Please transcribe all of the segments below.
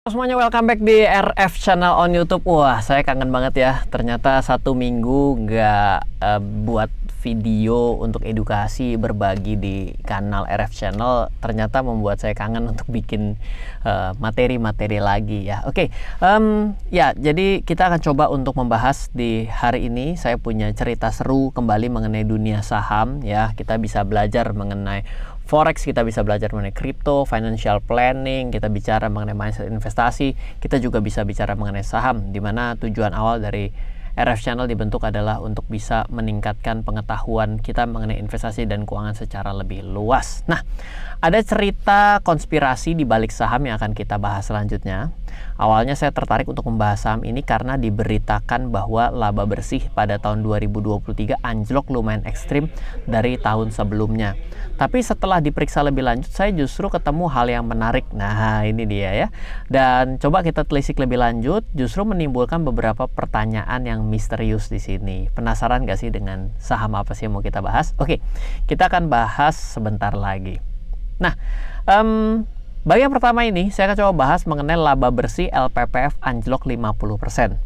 Semuanya welcome back di RF Channel on YouTube. Wah, saya kangen banget ya. Ternyata 1 minggu nggak buat video untuk edukasi berbagi di kanal RF Channel. Ternyata membuat saya kangen untuk bikin materi-materi lagi ya. Oke, ya jadi kita akan coba untuk membahas di hari ini. Saya punya cerita seru kembali mengenai dunia saham ya. Kita bisa belajar mengenai Forex, kita bisa belajar mengenai kripto, financial planning, kita bicara mengenai mindset investasi, kita juga bisa bicara mengenai saham, di mana tujuan awal dari RF Channel dibentuk adalah untuk bisa meningkatkan pengetahuan kita mengenai investasi dan keuangan secara lebih luas. Nah, ada cerita konspirasi di balik saham yang akan kita bahas selanjutnya. Awalnya saya tertarik untuk membahas saham ini karena diberitakan bahwa laba bersih pada tahun 2023 anjlok lumayan ekstrim dari tahun sebelumnya. Tapi setelah diperiksa lebih lanjut, saya justru ketemu hal yang menarik. Nah, ini dia ya. Dan coba kita telisik lebih lanjut, justru menimbulkan beberapa pertanyaan yang misterius di sini. Penasaran gak sih dengan saham apa sih yang mau kita bahas? Oke, kita akan bahas sebentar lagi. Nah, bagian pertama ini saya akan coba bahas mengenai laba bersih LPPF anjlok 50%.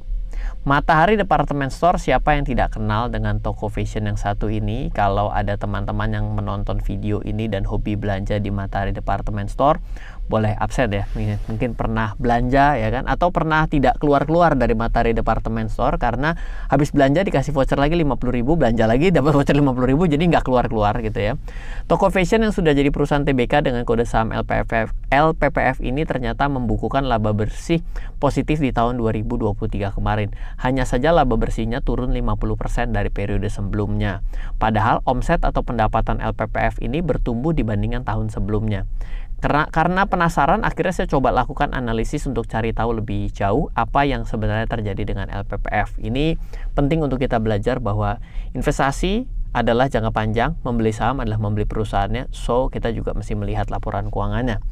Matahari Department Store, siapa yang tidak kenal dengan toko fashion yang satu ini? Kalau ada teman-teman yang menonton video ini dan hobi belanja di Matahari Department Store, boleh absen ya. Mungkin pernah belanja ya kan, atau pernah tidak keluar-keluar dari Matahari Department Store karena habis belanja dikasih voucher lagi 50.000, belanja lagi dapat voucher 50.000, jadi nggak keluar-keluar gitu ya. Toko fashion yang sudah jadi perusahaan TBK dengan kode saham LPPF ini ternyata membukukan laba bersih positif di tahun 2023 kemarin. Hanya saja laba bersihnya turun 50% dari periode sebelumnya. Padahal omset atau pendapatan LPPF ini bertumbuh dibandingkan tahun sebelumnya. Karena penasaran, akhirnya saya coba lakukan analisis untuk cari tahu lebih jauh apa yang sebenarnya terjadi dengan LPPF. Ini penting untuk kita belajar bahwa investasi adalah jangka panjang, membeli saham adalah membeli perusahaannya, so kita juga mesti melihat laporan keuangannya.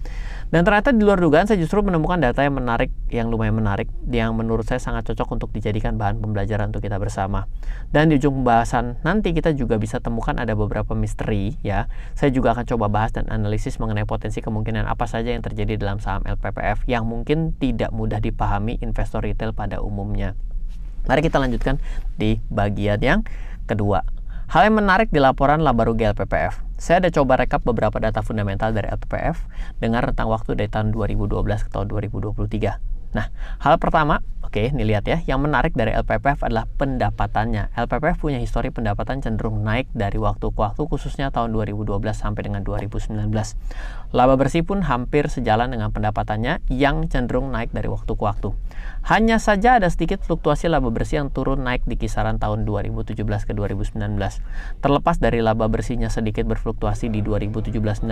Dan ternyata di luar dugaan saya justru menemukan data yang menarik, yang lumayan menarik, yang menurut saya sangat cocok untuk dijadikan bahan pembelajaran untuk kita bersama. Dan di ujung pembahasan nanti kita juga bisa temukan ada beberapa misteri ya. Saya juga akan coba bahas dan analisis mengenai potensi kemungkinan apa saja yang terjadi dalam saham LPPF yang mungkin tidak mudah dipahami investor retail pada umumnya. Mari kita lanjutkan di bagian yang kedua. Hal yang menarik di laporan laba rugi LPPF. Saya ada coba rekap beberapa data fundamental dari LPPF dengan rentang waktu dari tahun 2012 ke tahun 2023. Nah, hal pertama, oke, ini lihat ya, yang menarik dari LPPF adalah pendapatannya. LPPF punya histori pendapatan cenderung naik dari waktu ke waktu, khususnya tahun 2012 sampai dengan 2019. Laba bersih pun hampir sejalan dengan pendapatannya yang cenderung naik dari waktu ke waktu. Hanya saja ada sedikit fluktuasi laba bersih yang turun naik di kisaran tahun 2017 ke 2019. Terlepas dari laba bersihnya sedikit berfluktuasi di 2017-19,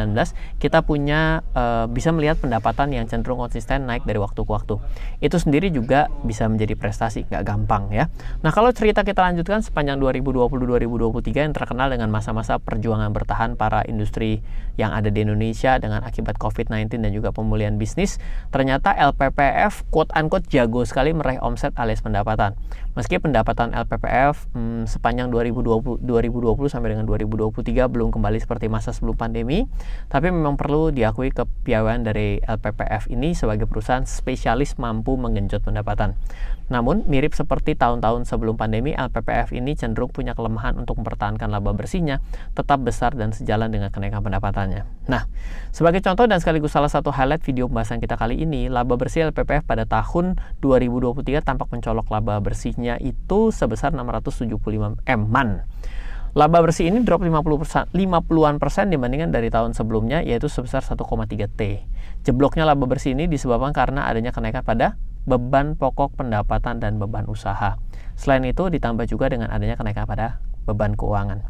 kita punya bisa melihat pendapatan yang cenderung konsisten naik dari waktu ke waktu. Itu sendiri juga bisa menjadi prestasi, nggak gampang ya. Nah, kalau cerita kita lanjutkan sepanjang 2020-2023 yang terkenal dengan masa-masa perjuangan bertahan para industri yang ada di Indonesia dengan akibat COVID-19 dan juga pemulihan bisnis, ternyata LPPF quote-unquote jago sekali meraih omset alias pendapatan. Meski pendapatan LPPF sepanjang 2020 sampai dengan 2023 belum kembali seperti masa sebelum pandemi, tapi memang perlu diakui kepiawaian dari LPPF ini sebagai perusahaan spesialis mampu menggenjot pendapatan. Namun, mirip seperti tahun-tahun sebelum pandemi, LPPF ini cenderung punya kelemahan untuk mempertahankan laba bersihnya tetap besar dan sejalan dengan kenaikan pendapatannya. Nah, sebagai contoh dan sekaligus salah satu highlight video pembahasan kita kali ini, laba bersih LPPF pada tahun 2023 tampak mencolok laba bersihnya itu sebesar 675 M-an. Laba bersih ini drop 50-an persen dibandingkan dari tahun sebelumnya, yaitu sebesar 1,3 T. Jebloknya laba bersih ini disebabkan karena adanya kenaikan pada beban pokok pendapatan dan beban usaha. Selain itu ditambah juga dengan adanya kenaikan pada beban keuangan.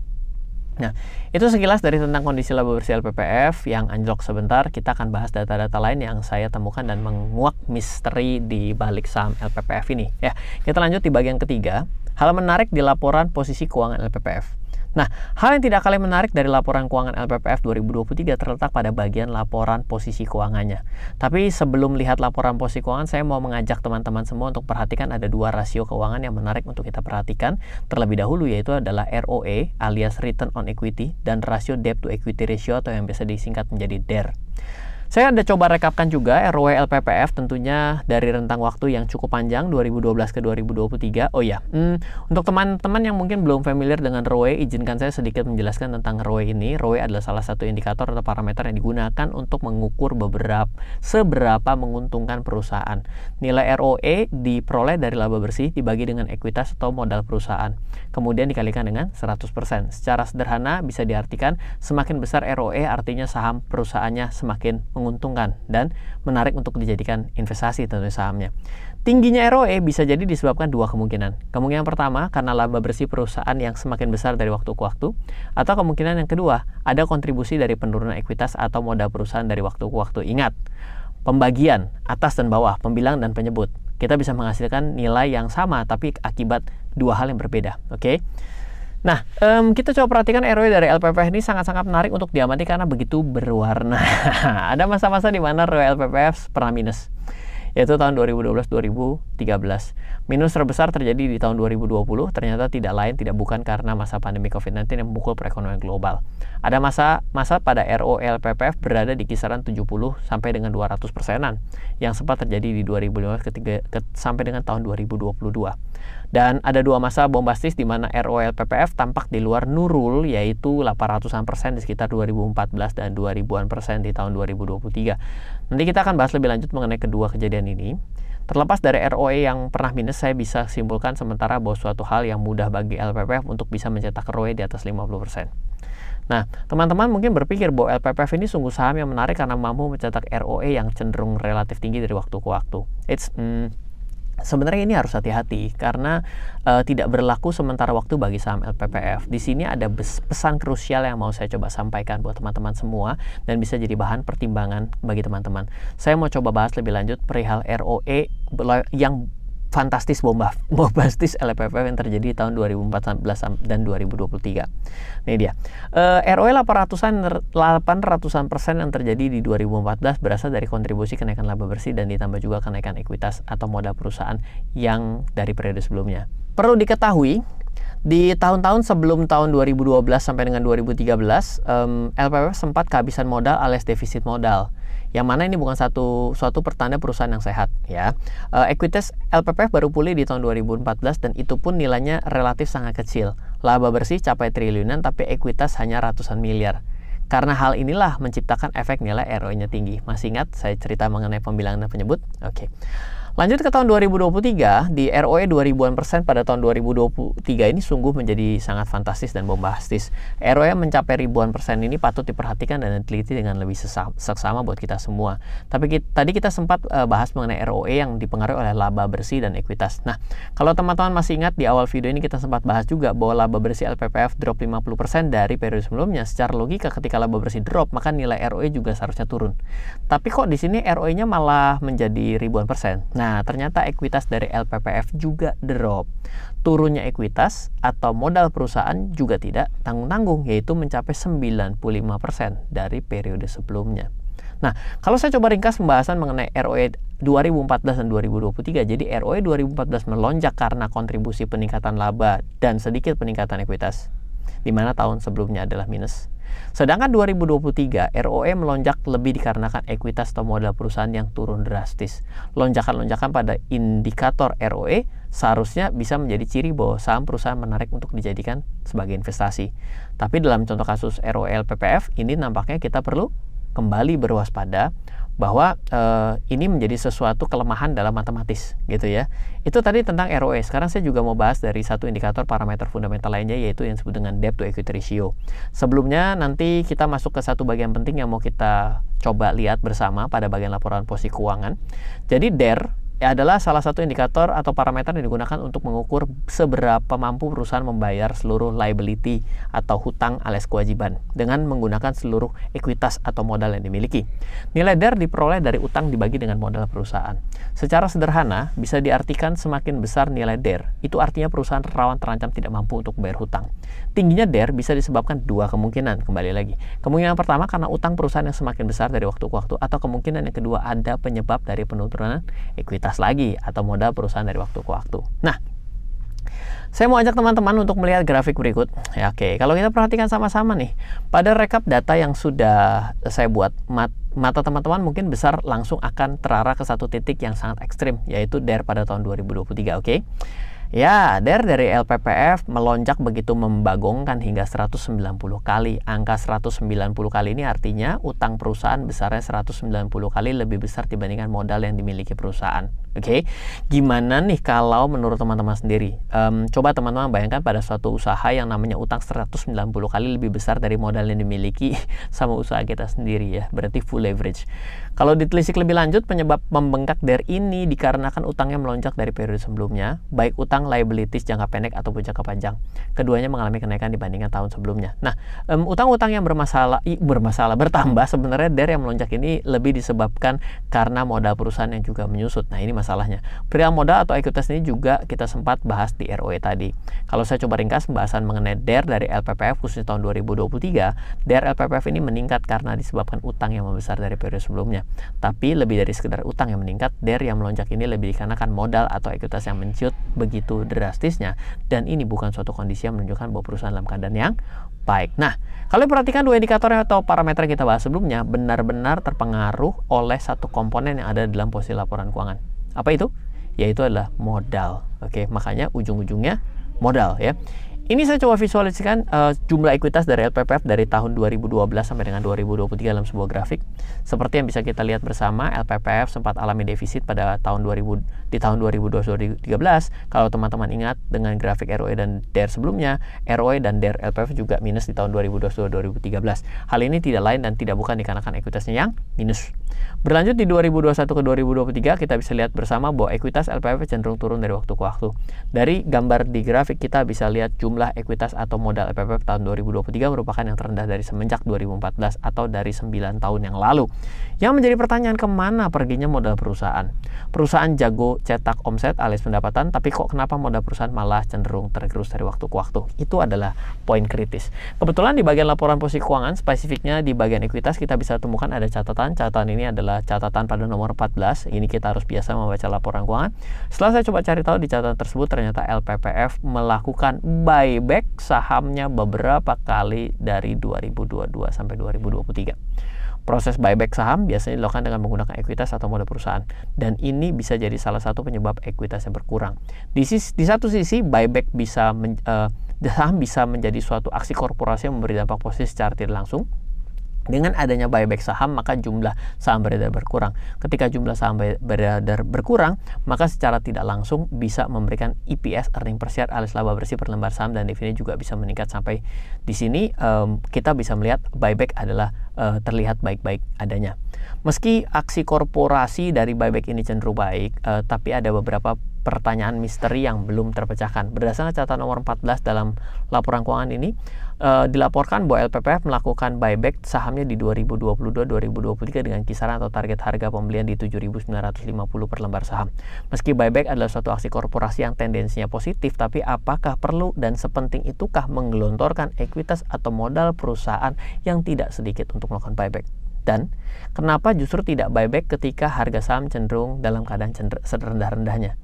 Nah, itu sekilas dari tentang kondisi laba bersih LPPF yang anjlok sebentar. Kita akan bahas data-data lain yang saya temukan dan menguak misteri di balik saham LPPF ini. Ya, kita lanjut di bagian ketiga. Hal menarik di laporan posisi keuangan LPPF. Nah, hal yang tidak kalah menarik dari laporan keuangan LPPF 2023 terletak pada bagian laporan posisi keuangannya. Tapi sebelum lihat laporan posisi keuangan, saya mau mengajak teman-teman semua untuk perhatikan ada dua rasio keuangan yang menarik untuk kita perhatikan terlebih dahulu, yaitu adalah ROE alias Return on Equity dan rasio Debt to Equity Ratio atau yang biasa disingkat menjadi DER. Saya ada coba rekapkan juga ROE LPPF tentunya dari rentang waktu yang cukup panjang 2012 ke 2023. Oh ya, untuk teman-teman yang mungkin belum familiar dengan ROE, izinkan saya sedikit menjelaskan tentang ROE ini. ROE adalah salah satu indikator atau parameter yang digunakan untuk mengukur seberapa menguntungkan perusahaan. Nilai ROE diperoleh dari laba bersih dibagi dengan ekuitas atau modal perusahaan, kemudian dikalikan dengan 100%. Secara sederhana bisa diartikan semakin besar ROE artinya saham perusahaannya semakin menguntungkan dan menarik untuk dijadikan investasi tentunya sahamnya. Tingginya ROE bisa jadi disebabkan dua kemungkinan. Kemungkinan pertama karena laba bersih perusahaan yang semakin besar dari waktu ke waktu, atau kemungkinan yang kedua ada kontribusi dari penurunan ekuitas atau modal perusahaan dari waktu ke waktu. Ingat, pembagian atas dan bawah, pembilang dan penyebut. Kita bisa menghasilkan nilai yang sama tapi akibat dua hal yang berbeda. Oke? Nah, kita coba perhatikan ROE dari LPPF ini sangat-sangat menarik untuk diamati karena begitu berwarna. Ada masa-masa di mana ROE LPPF pernah minus, yaitu tahun 2012-2013. Minus terbesar terjadi di tahun 2020, ternyata tidak bukan karena masa pandemi COVID-19 yang memukul perekonomian global. Ada masa pada ROE LPPF berada di kisaran 70 sampai dengan 200%-an yang sempat terjadi di 2015 sampai dengan tahun 2022. Dan ada dua masa bombastis di mana ROE LPPF tampak di luar nurul, yaitu 800-an% di sekitar 2014 dan 2000-an% di tahun 2023. Nanti kita akan bahas lebih lanjut mengenai kedua kejadian ini. Terlepas dari ROE yang pernah minus, saya bisa simpulkan sementara bahwa suatu hal yang mudah bagi LPPF untuk bisa mencetak ROE di atas 50%. Nah, teman-teman mungkin berpikir bahwa LPPF ini sungguh saham yang menarik karena mampu mencetak ROE yang cenderung relatif tinggi dari waktu ke waktu. Sebenarnya ini harus hati-hati karena tidak berlaku sementara waktu bagi saham LPPF. Di sini ada pesan krusial yang mau saya coba sampaikan buat teman-teman semua dan bisa jadi bahan pertimbangan bagi teman-teman. Saya mau coba bahas lebih lanjut perihal ROE yang fantastis bombastis LPPF yang terjadi di tahun 2014 dan 2023. Ini dia. ROE 800-an% yang terjadi di 2014 berasal dari kontribusi kenaikan laba bersih dan ditambah juga kenaikan ekuitas atau modal perusahaan yang dari periode sebelumnya. Perlu diketahui, di tahun-tahun sebelum tahun 2012 sampai dengan 2013, LPPF sempat kehabisan modal alias defisit modal. Yang mana ini bukan suatu pertanda perusahaan yang sehat, ya. Ekuitas LPPF baru pulih di tahun 2014 dan itu pun nilainya relatif sangat kecil. Laba bersih capai triliunan tapi ekuitas hanya ratusan miliar. Karena hal inilah menciptakan efek nilai ROE-nya tinggi. Masih ingat saya cerita mengenai pembilangan dan penyebut? Oke. Lanjut ke tahun 2023, di ROE 2000-an% pada tahun 2023 ini sungguh menjadi sangat fantastis dan bombastis. ROE mencapai ribuan persen ini patut diperhatikan dan diteliti dengan lebih seksama buat kita semua. Tapi tadi kita sempat bahas mengenai ROE yang dipengaruhi oleh laba bersih dan ekuitas. Nah, kalau teman-teman masih ingat di awal video ini kita sempat bahas juga bahwa laba bersih LPPF drop 50% dari periode sebelumnya. Secara logika ketika laba bersih drop, maka nilai ROE juga seharusnya turun. Tapi kok di sini ROE-nya malah menjadi ribuan persen. Nah, ternyata ekuitas dari LPPF juga drop. Turunnya ekuitas atau modal perusahaan juga tidak tanggung-tanggung, yaitu mencapai 95% dari periode sebelumnya. Nah, kalau saya coba ringkas pembahasan mengenai ROE 2014 dan 2023, jadi ROE 2014 melonjak karena kontribusi peningkatan laba dan sedikit peningkatan ekuitas, di mana tahun sebelumnya adalah minus. Sedangkan 2023 ROE melonjak lebih dikarenakan ekuitas atau modal perusahaan yang turun drastis. Lonjakan-lonjakan pada indikator ROE seharusnya bisa menjadi ciri bahwa saham perusahaan menarik untuk dijadikan sebagai investasi. Tapi dalam contoh kasus ROE LPPF ini nampaknya kita perlu kembali berwaspada bahwa ini menjadi sesuatu kelemahan dalam matematis gitu ya. Itu tadi tentang ROE. Sekarang saya juga mau bahas dari satu indikator parameter fundamental lainnya, yaitu yang disebut dengan debt to equity ratio. Sebelumnya nanti kita masuk ke satu bagian penting yang mau kita coba lihat bersama pada bagian laporan posisi keuangan. Jadi DER adalah salah satu indikator atau parameter yang digunakan untuk mengukur seberapa mampu perusahaan membayar seluruh liability atau hutang alias kewajiban dengan menggunakan seluruh ekuitas atau modal yang dimiliki. Nilai DER diperoleh dari utang dibagi dengan modal perusahaan. Secara sederhana bisa diartikan semakin besar nilai DER, itu artinya perusahaan rawan terancam tidak mampu untuk bayar hutang. Tingginya DER bisa disebabkan dua kemungkinan, kembali lagi. Kemungkinan pertama karena utang perusahaan yang semakin besar dari waktu ke waktu, atau kemungkinan yang kedua ada penyebab dari penurunan ekuitas lagi atau modal perusahaan dari waktu ke waktu. Nah, saya mau ajak teman-teman untuk melihat grafik berikut. Ya, oke, kalau kita perhatikan sama-sama nih, pada rekap data yang sudah saya buat mata teman-teman mungkin besar langsung akan terarah ke satu titik yang sangat ekstrim, yaitu DER pada tahun 2023, oke? Ya, DER dari LPPF melonjak begitu membagongkan hingga 190 kali. Angka 190 kali ini artinya utang perusahaan besarnya 190 kali lebih besar dibandingkan modal yang dimiliki perusahaan. Oke, gimana nih kalau menurut teman-teman sendiri? Coba teman-teman bayangkan pada suatu usaha yang namanya utang 190 kali lebih besar dari modal yang dimiliki sama usaha kita sendiri ya. Berarti full leverage. Kalau ditelisik lebih lanjut, penyebab membengkak DER ini dikarenakan utangnya melonjak dari periode sebelumnya, baik utang liabilities jangka pendek ataupun jangka panjang. Keduanya mengalami kenaikan dibandingkan tahun sebelumnya. Nah, utang-utang yang bertambah sebenarnya DER yang melonjak ini lebih disebabkan karena modal perusahaan yang juga menyusut. Nah, ini masalahnya. Perihal modal atau ekuitas ini juga kita sempat bahas di ROE tadi. Kalau saya coba ringkas pembahasan mengenai DER dari LPPF khususnya tahun 2023, DER LPPF ini meningkat karena disebabkan utang yang membesar dari periode sebelumnya. Tapi lebih dari sekedar utang yang meningkat, DER yang melonjak ini lebih dikarenakan modal atau ekuitas yang menciut begitu drastisnya, dan ini bukan suatu kondisi yang menunjukkan bahwa perusahaan dalam keadaan yang baik. Nah, kalau perhatikan dua indikator atau parameter yang kita bahas sebelumnya benar-benar terpengaruh oleh satu komponen yang ada dalam posisi laporan keuangan. Apa itu? Yaitu adalah modal. Oke, makanya ujung-ujungnya modal ya. Ini saya coba visualisasikan jumlah ekuitas dari LPPF dari tahun 2012 sampai dengan 2023 dalam sebuah grafik. Seperti yang bisa kita lihat bersama, LPPF sempat alami defisit pada tahun 2012-2013. Kalau teman-teman ingat dengan grafik ROE dan DER sebelumnya, ROE dan DER LPPF juga minus di tahun 2012-2013. Hal ini tidak lain dan tidak bukan dikarenakan ekuitasnya yang minus. Berlanjut di 2021 ke 2023, kita bisa lihat bersama bahwa ekuitas LPPF cenderung turun dari waktu ke waktu. Dari gambar di grafik kita bisa lihat jumlah ekuitas atau modal LPPF tahun 2023 merupakan yang terendah dari semenjak 2014 atau dari 9 tahun yang lalu. Yang menjadi pertanyaan, kemana perginya modal perusahaan? Perusahaan jago cetak omset alias pendapatan, tapi kok kenapa modal perusahaan malah cenderung tergerus dari waktu ke waktu? Itu adalah poin kritis. Kebetulan di bagian laporan posisi keuangan, spesifiknya di bagian ekuitas, kita bisa temukan ada catatan. Catatan ini adalah catatan pada nomor 14. Ini kita harus biasa membaca laporan keuangan. Setelah saya coba cari tahu di catatan tersebut, ternyata LPPF melakukan buyback sahamnya beberapa kali dari 2022 sampai 2023. Proses buyback saham biasanya dilakukan dengan menggunakan ekuitas atau modal perusahaan, dan ini bisa jadi salah satu penyebab ekuitasnya berkurang. Di satu sisi, buyback saham bisa menjadi suatu aksi korporasi yang memberi dampak positif secara tidak langsung. Dengan adanya buyback saham, maka jumlah saham beredar berkurang. Ketika jumlah saham beredar berkurang, maka secara tidak langsung bisa memberikan EPS, earning per share alias laba bersih per lembar saham, dan definisi juga bisa meningkat. Sampai di sini kita bisa melihat buyback adalah terlihat baik-baik adanya. Meski aksi korporasi dari buyback ini cenderung baik, tapi ada beberapa pertanyaan misteri yang belum terpecahkan. Berdasarkan catatan nomor 14 dalam laporan keuangan ini, dilaporkan bahwa LPPF melakukan buyback sahamnya di 2022-2023 dengan kisaran atau target harga pembelian di 7.950 per lembar saham. Meski buyback adalah suatu aksi korporasi yang tendensinya positif, tapi apakah perlu dan sepenting itukah menggelontorkan ekuitas atau modal perusahaan yang tidak sedikit untuk melakukan buyback? Dan kenapa justru tidak buyback ketika harga saham cenderung dalam keadaan serendah-rendahnya?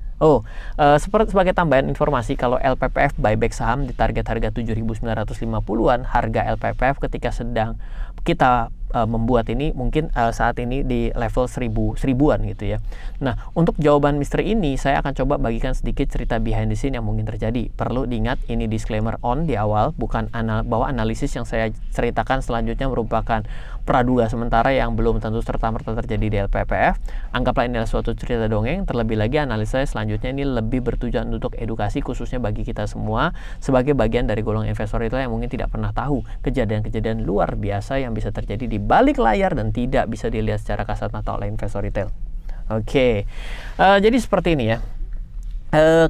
Sebagai tambahan informasi, kalau LPPF buyback saham di target harga 7.950-an, harga LPPF ketika sedang kita membuat ini mungkin saat ini di level 1000-an gitu ya. Nah, untuk jawaban misteri ini saya akan coba bagikan sedikit cerita behind the scene yang mungkin terjadi. Perlu diingat, ini disclaimer on di awal, bukan bahwa analisis yang saya ceritakan selanjutnya merupakan praduga sementara yang belum tentu serta-merta terjadi di LPPF. Anggaplah ini adalah suatu cerita dongeng. Terlebih lagi, analisa selanjutnya ini lebih bertujuan untuk edukasi, khususnya bagi kita semua sebagai bagian dari golongan investor itu yang mungkin tidak pernah tahu kejadian-kejadian luar biasa yang bisa terjadi di balik layar dan tidak bisa dilihat secara kasat mata oleh investor retail. Oke, jadi seperti ini ya.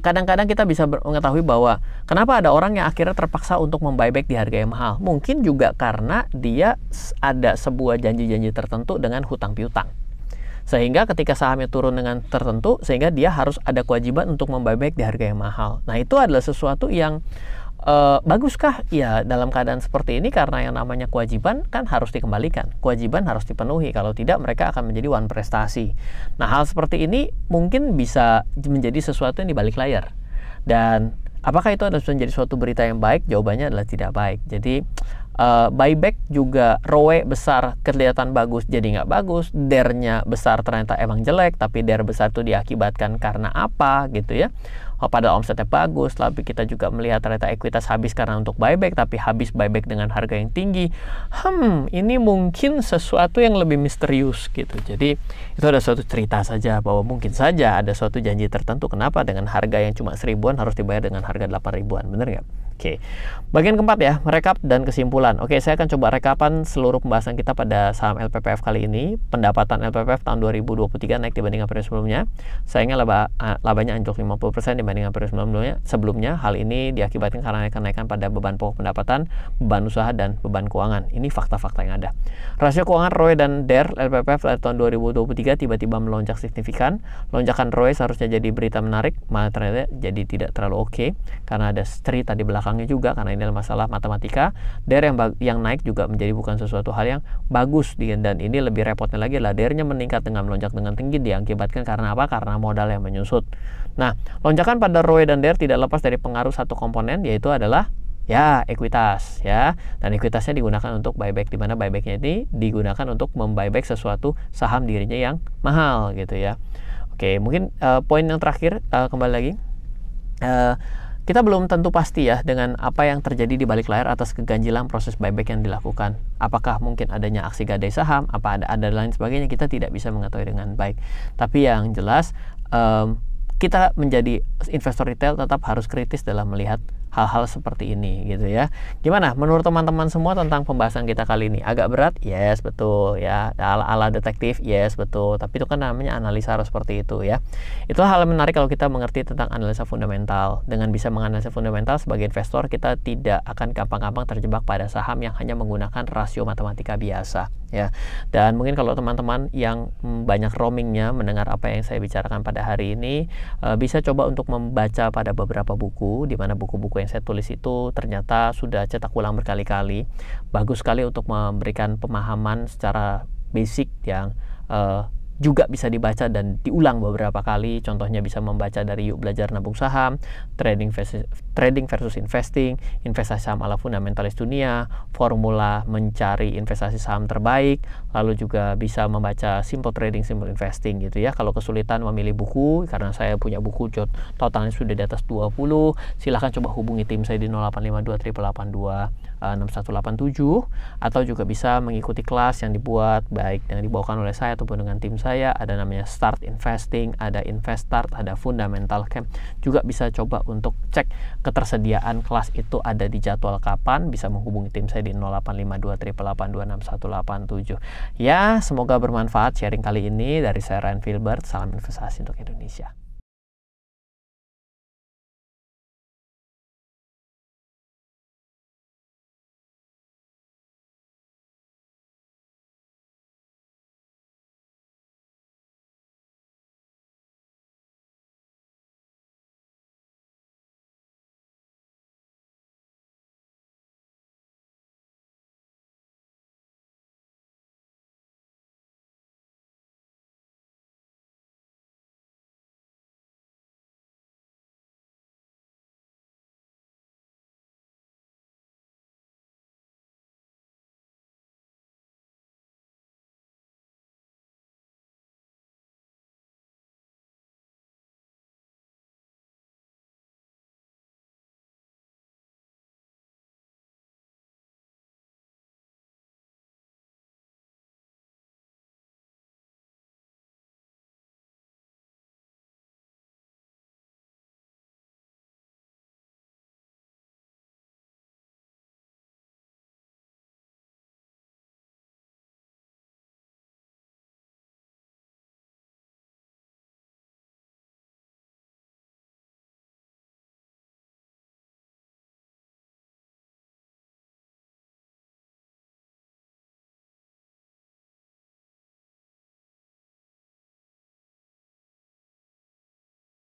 Kadang-kadang kita bisa mengetahui bahwa kenapa ada orang yang akhirnya terpaksa untuk membuyback di harga yang mahal. Mungkin juga karena dia ada sebuah janji-janji tertentu dengan hutang piutang. Sehingga ketika sahamnya turun dengan tertentu, sehingga dia harus ada kewajiban untuk membuyback di harga yang mahal. Nah, itu adalah sesuatu yang baguskah? Ya, dalam keadaan seperti ini, karena yang namanya kewajiban kan harus dikembalikan. Kewajiban harus dipenuhi, kalau tidak mereka akan menjadi wan prestasi. Nah, hal seperti ini mungkin bisa menjadi sesuatu yang di balik layar. Dan apakah itu adalah menjadi suatu berita yang baik? Jawabannya adalah tidak baik. Jadi buyback juga ROE besar kelihatan bagus jadi nggak bagus, DER-nya besar ternyata emang jelek, tapi DER besar itu diakibatkan karena apa gitu ya. Pada omsetnya bagus, tapi kita juga melihat ternyata ekuitas habis karena untuk buyback, tapi habis buyback dengan harga yang tinggi. Ini mungkin sesuatu yang lebih misterius gitu. Jadi itu ada suatu cerita saja bahwa mungkin saja ada suatu janji tertentu kenapa dengan harga yang cuma 1000-an harus dibayar dengan harga 8.000-an, bener nggak? Oke, bagian keempat ya, merekap dan kesimpulan. Oke, saya akan coba rekapan seluruh pembahasan kita pada saham LPPF kali ini. Pendapatan LPPF tahun 2023 naik dibandingkan periode sebelumnya. Sayangnya labanya anjlok 50% dibandingkan periode sebelumnya. Hal ini diakibatkan karena kenaikan pada beban pokok pendapatan, beban usaha, dan beban keuangan. Ini fakta-fakta yang ada. Rasio keuangan ROE dan DER LPPF pada tahun 2023 tiba-tiba melonjak signifikan. Lonjakan ROE seharusnya jadi berita menarik, malah ternyata jadi tidak terlalu oke, karena ada cerita di belakangnya juga, karena ini adalah masalah matematika. DER yang naik juga menjadi bukan sesuatu hal yang bagus, dan ini lebih repotnya lagi adalah DER-nya meningkat dengan melonjak dengan tinggi diakibatkan karena apa? Karena modal yang menyusut. Nah, lonjakan pada ROE dan DER tidak lepas dari pengaruh satu komponen, yaitu adalah ya ekuitas ya, dan ekuitasnya digunakan untuk buyback, di mana buybacknya ini digunakan untuk membuyback sesuatu saham dirinya yang mahal gitu ya. Oke, mungkin poin yang terakhir, kembali lagi, kita belum tentu pasti ya dengan apa yang terjadi di balik layar atas keganjilan proses buyback yang dilakukan. Apakah mungkin adanya aksi gadai saham, apa ada lain sebagainya, kita tidak bisa mengetahui dengan baik. Tapi yang jelas kita menjadi investor retail tetap harus kritis dalam melihat hal-hal seperti ini gitu ya. Gimana menurut teman-teman semua tentang pembahasan kita kali ini? Agak berat? Yes, betul ya. Ala detektif? Yes, betul. Tapi itu kan namanya analisa harus seperti itu ya. Itu hal yang menarik kalau kita mengerti tentang analisa fundamental. Dengan bisa menganalisa fundamental sebagai investor, kita tidak akan gampang-gampang terjebak pada saham yang hanya menggunakan rasio matematika biasa ya. Dan mungkin kalau teman-teman yang banyak roamingnya mendengar apa yang saya bicarakan pada hari ini, bisa coba untuk membaca pada beberapa buku, di mana buku-buku yang saya tulis itu ternyata sudah cetak ulang berkali-kali. Bagus sekali untuk memberikan pemahaman secara basic yang juga bisa dibaca dan diulang beberapa kali. Contohnya bisa membaca dari Yuk Belajar Nabung Saham, Trading versus Investing, Investasi Saham ala Fundamentalis Dunia, Formula Mencari Investasi Saham Terbaik, lalu juga bisa membaca Simple Trading, Simple Investing gitu ya. Kalau kesulitan memilih buku, karena saya punya buku totalnya sudah di atas 20, silahkan coba hubungi tim saya di 0852 882 6187, atau juga bisa mengikuti kelas yang dibuat baik yang dibawakan oleh saya ataupun dengan tim saya. Ada namanya Start Investing, ada Invest Start, ada Fundamental Camp. Juga bisa coba untuk cek ketersediaan kelas itu ada di jadwal kapan. Bisa menghubungi tim saya di 0852 882 6187. Ya, semoga bermanfaat sharing kali ini dari saya Ryan Filbert. Salam investasi untuk Indonesia.